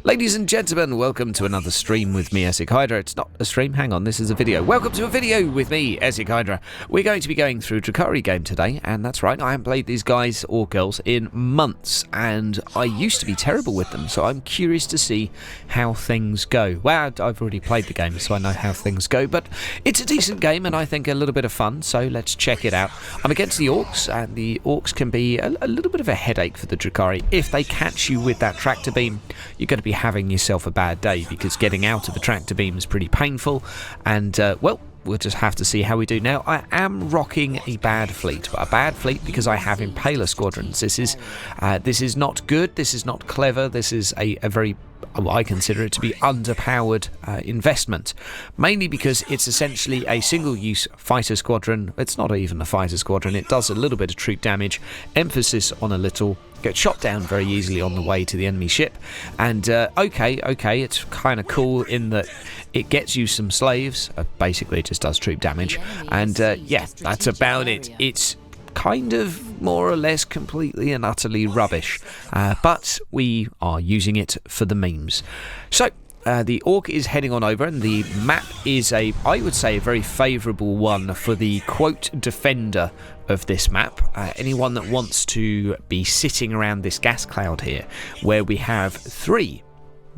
Ladies and gentlemen, welcome to another stream with me, Essex Hydra. It's not a stream, hang on, this is a video. Welcome to a video with me, Essex Hydra. We're going to be going through Drukhari game today, and that's right, I haven't played these guys or girls in months, and I used to be terrible with them, so I'm curious to see how things go. Well, I've already played the game, so I know how things go, but it's a decent game, and I think a little bit of fun, so let's check it out. I'm against the Orcs, and the Orcs can be a little bit of a headache for the Drukhari. If they catch you with that tractor beam, you're going to be having yourself a bad day, because getting out of the tractor beam is pretty painful, and well, we'll just have to see how we do. Now, I am rocking a bad fleet, but a bad fleet because I have Impaler squadrons. This is not good, this is not clever, this is a very, well, I consider it to be underpowered investment, mainly because it's essentially a single-use fighter squadron. It's not even a fighter squadron, it does a little bit of troop damage, emphasis on a little, gets shot down very easily on the way to the enemy ship, and okay, it's kind of cool in that it gets you some slaves, basically it just does troop damage, and yeah, that's about it. It's kind of more or less completely and utterly rubbish, but we are using it for the memes. So the Orc is heading on over, and the map is I would say, a very favourable one for the quote defender of this map. Anyone that wants to be sitting around this gas cloud here, where we have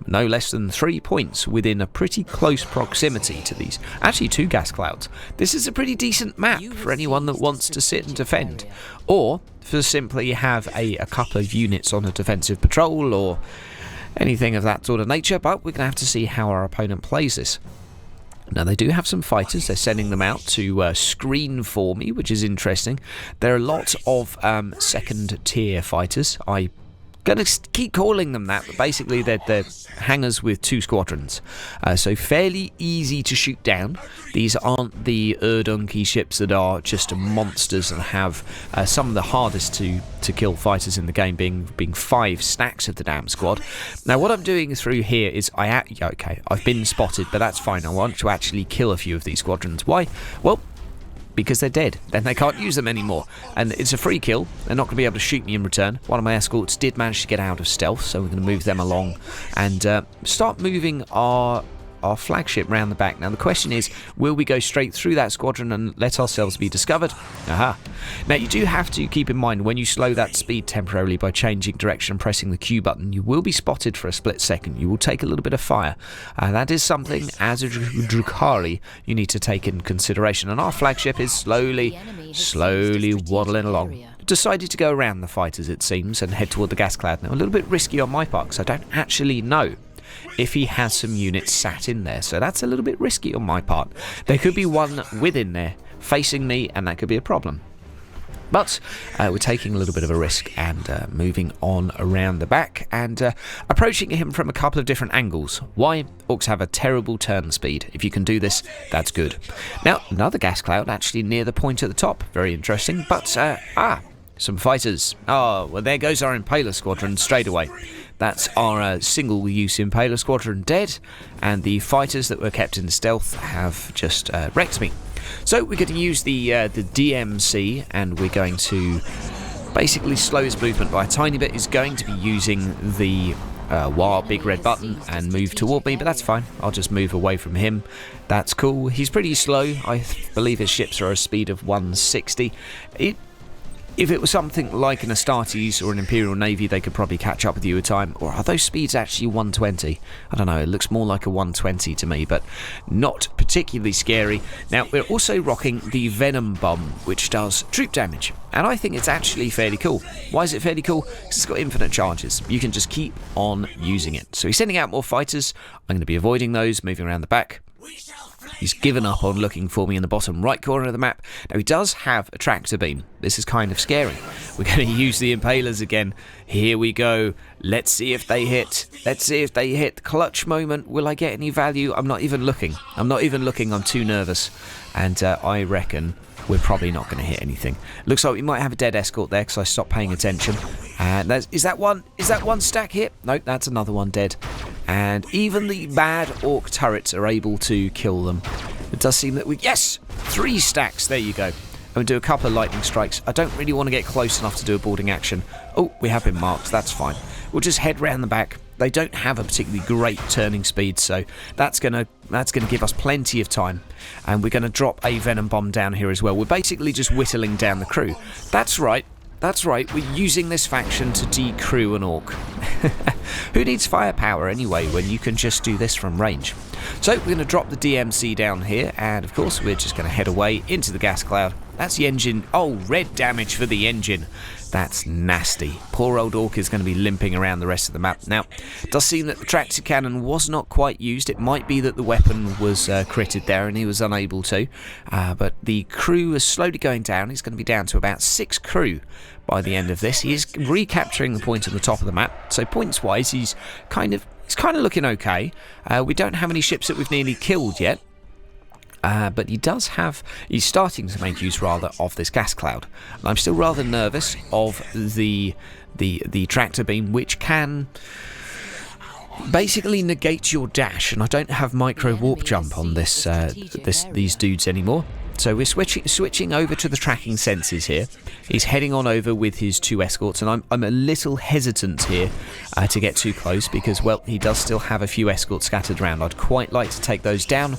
no less than 3 points within a pretty close proximity to these. Actually, 2 gas clouds. This is a pretty decent map for anyone that wants to sit and defend, or for simply have a couple of units on a defensive patrol, or anything of that sort of nature, but we're going to have to see how our opponent plays this. Now, they do have some fighters. They're sending them out to screen for me, which is interesting. There are a lot of second-tier fighters. I'm going to keep calling them that, but basically they're hangars with 2 squadrons. So fairly easy to shoot down. These aren't the Erdunky ships that are just monsters and have some of the hardest to kill fighters in the game, being 5 stacks of the damn squad. Now, what I'm doing through here is okay, I've been spotted, but that's fine. I want to actually kill a few of these squadrons. Why? Well, because they're dead, then they can't use them anymore, and it's a free kill. They're not going to be able to shoot me in return. One of my escorts did manage to get out of stealth, so we're going to move them along and start moving our flagship round the back. Now, the question is, will we go straight through that squadron and let ourselves be discovered? Aha. Now, you do have to keep in mind, when you slow that speed temporarily by changing direction and pressing the Q button, you will be spotted for a split second. You will take a little bit of fire. That is something, as a Drukhari, you need to take in consideration. And our flagship is slowly waddling along. Decided to go around the fighters, it seems, and head toward the gas cloud. Now, a little bit risky on my part, because I don't actually know if he has some units sat in there, so that's a little bit risky on my part. There could be one within there facing me, and that could be a problem. But we're taking a little bit of a risk and moving on around the back and approaching him from a couple of different angles. Why? Orcs have a terrible turn speed. If you can do this, that's good. Now, another gas cloud actually near the point at the top. Very interesting, but some fighters. Oh, well, there goes our Impaler squadron straight away. That's our single-use Impaler squadron dead, and the fighters that were kept in stealth have just wrecked me. So we're going to use the DMC, and we're going to basically slow his movement by a tiny bit. He's going to be using the big red button and move toward me, but that's fine. I'll just move away from him. That's cool. He's pretty slow. I believe his ships are a speed of 160. If it was something like an Astartes or an Imperial Navy, they could probably catch up with you a time. Or are those speeds actually 120? I don't know, it looks more like a 120 to me, but not particularly scary. Now, we're also rocking the Venom Bomb, which does troop damage. And I think it's actually fairly cool. Why is it fairly cool? Because it's got infinite charges. You can just keep on using it. So he's sending out more fighters. I'm going to be avoiding those, moving around the back. He's given up on looking for me in the bottom right corner of the map. Now, he does have a tractor beam. This is kind of scary. We're going to use the Impalers again. Here we go. Let's see if they hit. Let's see if they hit. Clutch moment. Will I get any value? I'm not even looking. I'm too nervous. And I reckon we're probably not going to hit anything. Looks like we might have a dead escort there because I stopped paying attention. And is that one stack hit? Nope, that's another one dead. And even the bad orc turrets are able to kill them. It does seem that yes, 3 stacks. There you go. I'm going to do a couple of lightning strikes. I don't really want to get close enough to do a boarding action. Oh, we have been marked. That's fine. We'll just head round the back. they don't have a particularly great turning speed, so that's gonna give us plenty of time. And we're gonna drop a venom bomb down here as well. We're basically just whittling down the crew. That's right, we're using this faction to decrew an orc. Who needs firepower anyway when you can just do this from range? So we're going to drop the DMC down here, and of course we're just going to head away into the gas cloud. That's the engine. Oh, red damage for the engine. That's nasty. Poor old orc is going to be limping around the rest of the map. Now, it does seem that the tractor cannon was not quite used. It might be that the weapon was critted there and he was unable to. But the crew is slowly going down. He's going to be down to about 6 crew by the end of this. He is recapturing the point on the top of the map. So points-wise, he's kind of looking okay. We don't have any ships that we've nearly killed yet. But he's starting to make use rather of this gas cloud. And I'm still rather nervous of the tractor beam, which can basically negate your dash. And I don't have micro warp jump on these dudes anymore. So we're switching over to the tracking sensors here. He's heading on over with his 2 escorts, and I'm a little hesitant here to get too close because, well, he does still have a few escorts scattered around. I'd quite like to take those down.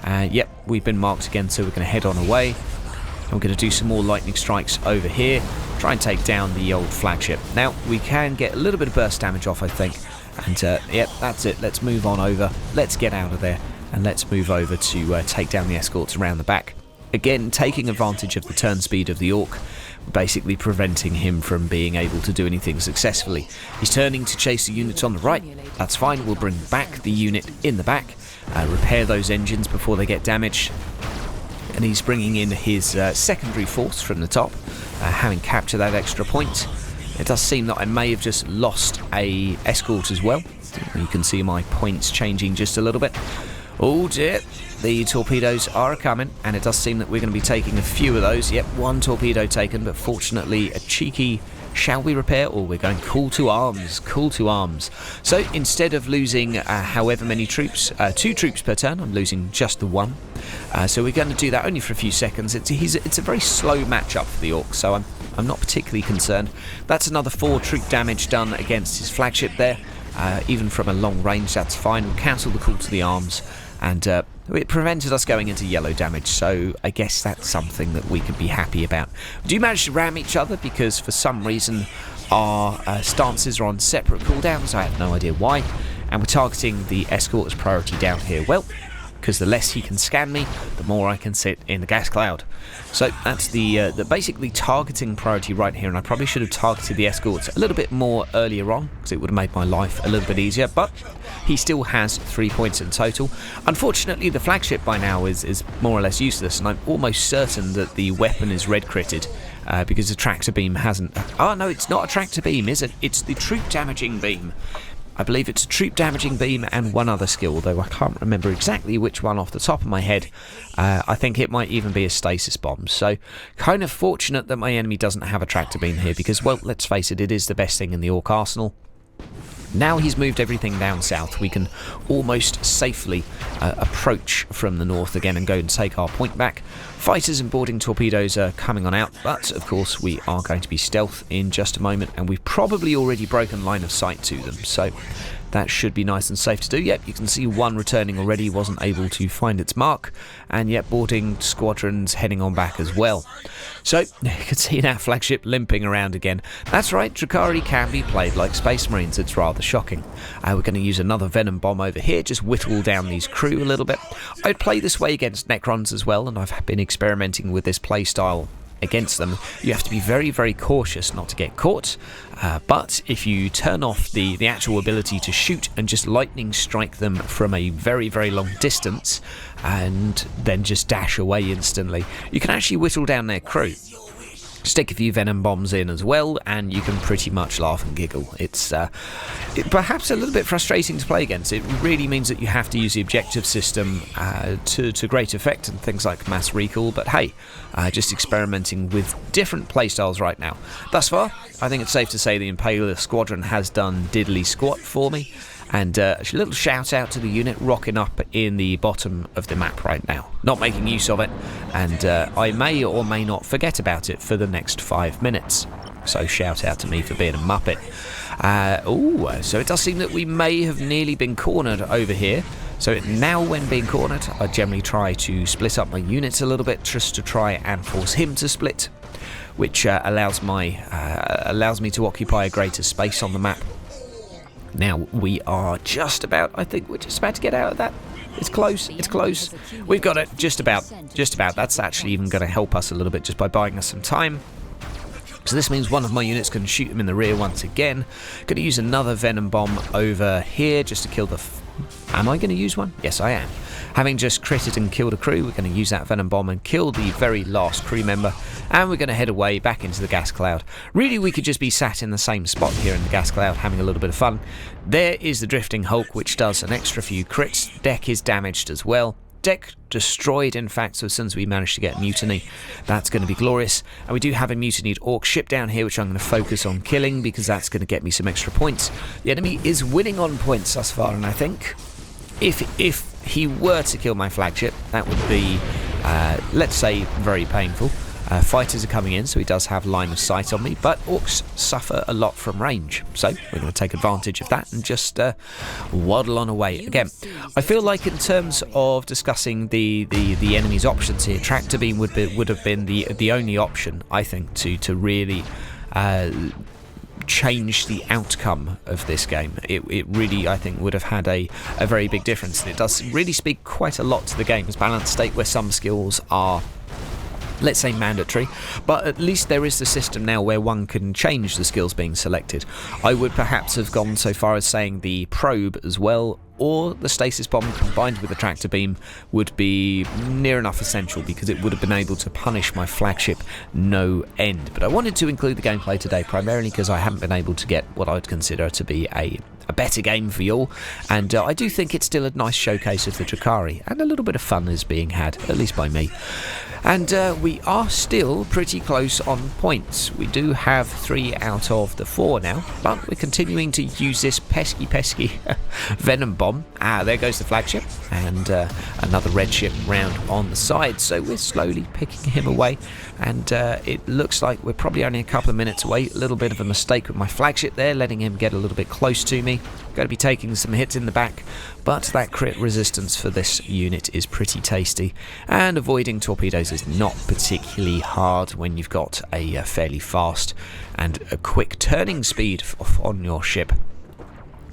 Yep, we've been marked again, so we're going to head on away. And we're going to do some more lightning strikes over here, try and take down the old flagship. Now, we can get a little bit of burst damage off, I think. And, yep, that's it. Let's move on over. Let's get out of there, and let's move over to take down the escorts around the back. Again, taking advantage of the turn speed of the orc, basically preventing him from being able to do anything successfully. He's turning to chase the units on the right. That's fine. We'll bring back the unit in the back, repair those engines before they get damaged. And he's bringing in his secondary force from the top, having captured that extra point. It does seem that I may have just lost a escort as well. You can see my points changing just a little bit. Oh dear, the torpedoes are coming, and it does seem that we're going to be taking a few of those. Yep, 1 torpedo taken, but fortunately a cheeky, shall we repair, or we're going call to arms, call to arms. So instead of losing however many troops, 2 troops per turn, I'm losing just the 1. So we're going to do that only for a few seconds. It's a very slow matchup for the orc, so I'm not particularly concerned. That's another 4 troop damage done against his flagship there. Even from a long range, that's fine. We'll cancel the call to the arms. And it prevented us going into yellow damage, so I guess that's something that we could be happy about. We do manage to ram each other because for some reason our stances are on separate cooldowns. I have no idea why. And we're targeting the escort as priority down here. Well, because the less he can scan me, the more I can sit in the gas cloud. So that's the basically targeting priority right here, and I probably should have targeted the escorts a little bit more earlier on, because it would have made my life a little bit easier, but he still has 3 points in total. Unfortunately, the flagship by now is more or less useless, and I'm almost certain that the weapon is red critted, because the tractor beam hasn't... Oh no, it's not a tractor beam, is it? It's the troop damaging beam. I believe it's a troop damaging beam and 1 other skill, though I can't remember exactly which one off the top of my head. I think it might even be a stasis bomb. So kind of fortunate that my enemy doesn't have a tractor beam here because, well, let's face it, it is the best thing in the orc arsenal. Now he's moved everything down south, we can almost safely approach from the north again and go and take our point back. Fighters and boarding torpedoes are coming on out, but of course we are going to be stealth in just a moment, and we've probably already broken line of sight to them, so that should be nice and safe to do. Yep, you can see 1 returning already, wasn't able to find its mark, and yet boarding squadrons heading on back as well. So you can see that flagship limping around again. That's right, Drukhari can be played like Space Marines. It's rather shocking. We're going to use another venom bomb over here, just whittle down these crew a little bit. I'd play this way against Necrons as well, and I've been experimenting with this playstyle against them. You have to be very, very cautious not to get caught, but if you turn off the actual ability to shoot and just lightning strike them from a very, very long distance and then just dash away instantly, you can actually whittle down their crew. Stick a few venom bombs in as well, and you can pretty much laugh and giggle. It's perhaps a little bit frustrating to play against. It really means that you have to use the objective system to great effect and things like mass recall, but hey, just experimenting with different playstyles right now. Thus far, I think it's safe to say the Impaler Squadron has done diddly squat for me. And a little shout out to the unit rocking up in the bottom of the map right now. Not making use of it, and I may or may not forget about it for the next 5 minutes. So shout out to me for being a muppet. So it does seem that we may have nearly been cornered over here. So now when being cornered, I generally try to split up my units a little bit just to try and force him to split, which allows me to occupy a greater space on the map. Now we are just about, I think we're just about to get out of that. It's close, it's close. We've got it, just about. That's actually even going to help us a little bit just by buying us some time. So this means one of my units can shoot him in the rear once again. Going to use another venom bomb over here just to kill the... Am I going to use one? Yes, I am. Having just critted and killed a crew, we're going to use that venom bomb and kill the very last crew member. And we're going to head away back into the gas cloud. Really, we could just be sat in the same spot here in the gas cloud having a little bit of fun. There is the Drifting Hulk, which does an extra few crits. Deck is damaged as well. Deck destroyed, in fact, so as soon as we manage to get Mutiny, that's going to be glorious. And we do have a mutinied Orc ship down here, which I'm going to focus on killing because that's going to get me some extra points. The enemy is winning on points thus far, and I think if he were to kill my flagship, that would be, let's say, very painful. Fighters are coming in, so he does have line of sight on me, but Orcs suffer a lot from range, so we're going to take advantage of that and just waddle on away. Again, I feel like in terms of discussing the enemy's options here, Tractor Beam would have been the only option, I think, to really change the outcome of this game. It really, I think, would have had a very big difference, and it does really speak quite a lot to the game's balanced state, where some skills are, let's say, mandatory, but at least there is the system now where one can change the skills being selected. I would perhaps have gone so far as saying the probe as well, or the stasis bomb combined with the tractor beam would be near enough essential, because it would have been able to punish my flagship no end. But I wanted to include the gameplay today primarily because I haven't been able to get what I would consider to be a better game for you all, and I do think it's still a nice showcase of the Drukhari, and a little bit of fun is being had, at least by me. And we are still pretty close on points. We do have 3 out of the 4 now, but we're continuing to use this pesky venom bomb. There goes the flagship, and another red ship round on the side, so we're slowly picking him away, and it looks like we're probably only a couple of minutes away. A little bit of a mistake with my flagship there, letting him get a little bit close to me. Going to be taking some hits in the back, but that crit resistance for this unit is pretty tasty, and avoiding torpedoes is not particularly hard when you've got a fairly fast and a quick turning speed on your ship.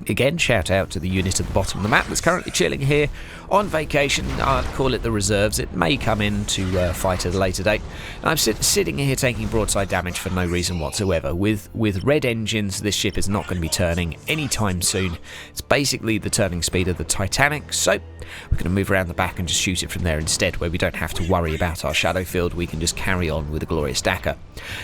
Again, shout out to the unit at the bottom of the map that's currently chilling here on vacation. I'd call it the reserves. It may come in to fight at a later date. And I'm sitting here taking broadside damage for no reason whatsoever. With red engines, this ship is not going to be turning anytime soon. It's basically the turning speed of the Titanic, so we're going to move around the back and just shoot it from there instead, where we don't have to worry about our shadow field. We can just carry on with a glorious stacker.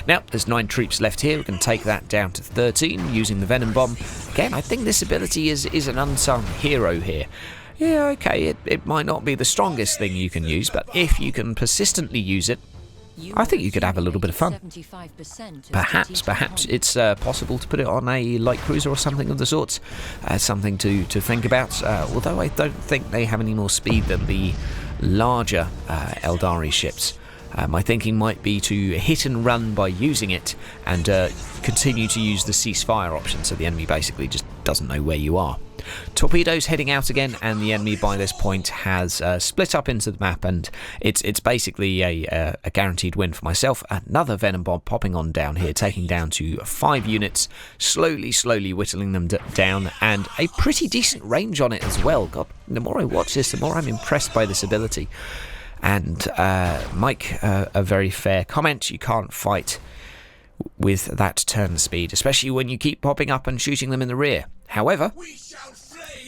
Now, there's 9 troops left here. We can take that down to 13 using the venom bomb. Again, I think this ability is an unsung hero here. Yeah, okay, it might not be the strongest thing you can use, but if you can persistently use it, I think you could have a little bit of fun. Perhaps it's possible to put it on a light cruiser or something of the sorts. Something to think about, although I don't think they have any more speed than the larger Eldari ships. My thinking might be to hit and run by using it, and continue to use the ceasefire option, so the enemy basically just doesn't know where you are. Torpedoes heading out again, and the enemy by this point has split up into the map, and it's basically a guaranteed win for myself. Another venom bomb popping on down here, taking down to 5 units, slowly whittling them down, and a pretty decent range on it as well. God, the more I watch this, the more I'm impressed by this ability. And Mike, a very fair comment. You can't fight with that turn speed, especially when you keep popping up and shooting them in the rear. However,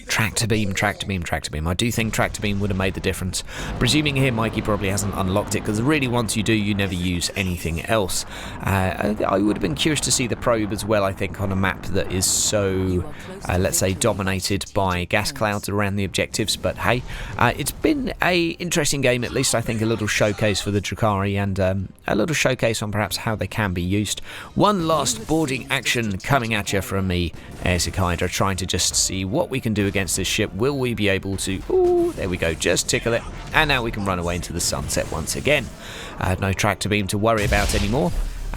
tractor beam. I do think tractor beam would have made the difference. Presuming here Mikey probably hasn't unlocked it, because really once you do, you never use anything else. I would have been curious to see the probe as well, I think, on a map that is so, let's say, dominated by gas clouds around the objectives. But hey, it's been a interesting game, at least I think. A little showcase for the Drukhari, and a little showcase on perhaps how they can be used. One last boarding action coming at you from me, Airsick Hydra, trying to just see what we can do against this ship. Will we be able to... Ooh, there we go, just tickle it, and now we can run away into the sunset once again. No tractor beam to worry about anymore,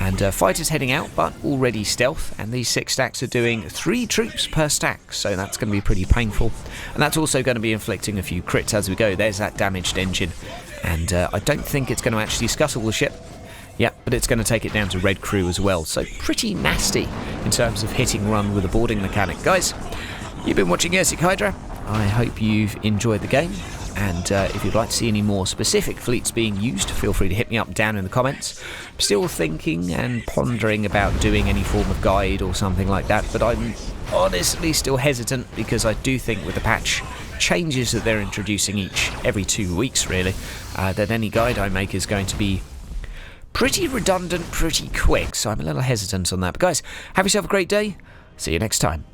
And fighters heading out, but already stealth, and these 6 stacks are doing 3 troops per stack, so that's going to be pretty painful. And that's also going to be inflicting a few crits as we go. There's that damaged engine, and I don't think it's going to actually scuttle the ship. Yeah, but it's going to take it down to red crew as well, so pretty nasty in terms of hitting run with a boarding mechanic. Guys, you've been watching Gothic Hydra. I hope you've enjoyed the game. And if you'd like to see any more specific fleets being used, feel free to hit me up down in the comments. I'm still thinking and pondering about doing any form of guide or something like that, but I'm honestly still hesitant because I do think with the patch changes that they're introducing every 2 weeks really, that any guide I make is going to be pretty redundant, pretty quick, so I'm a little hesitant on that. But guys, have yourself a great day. See you next time.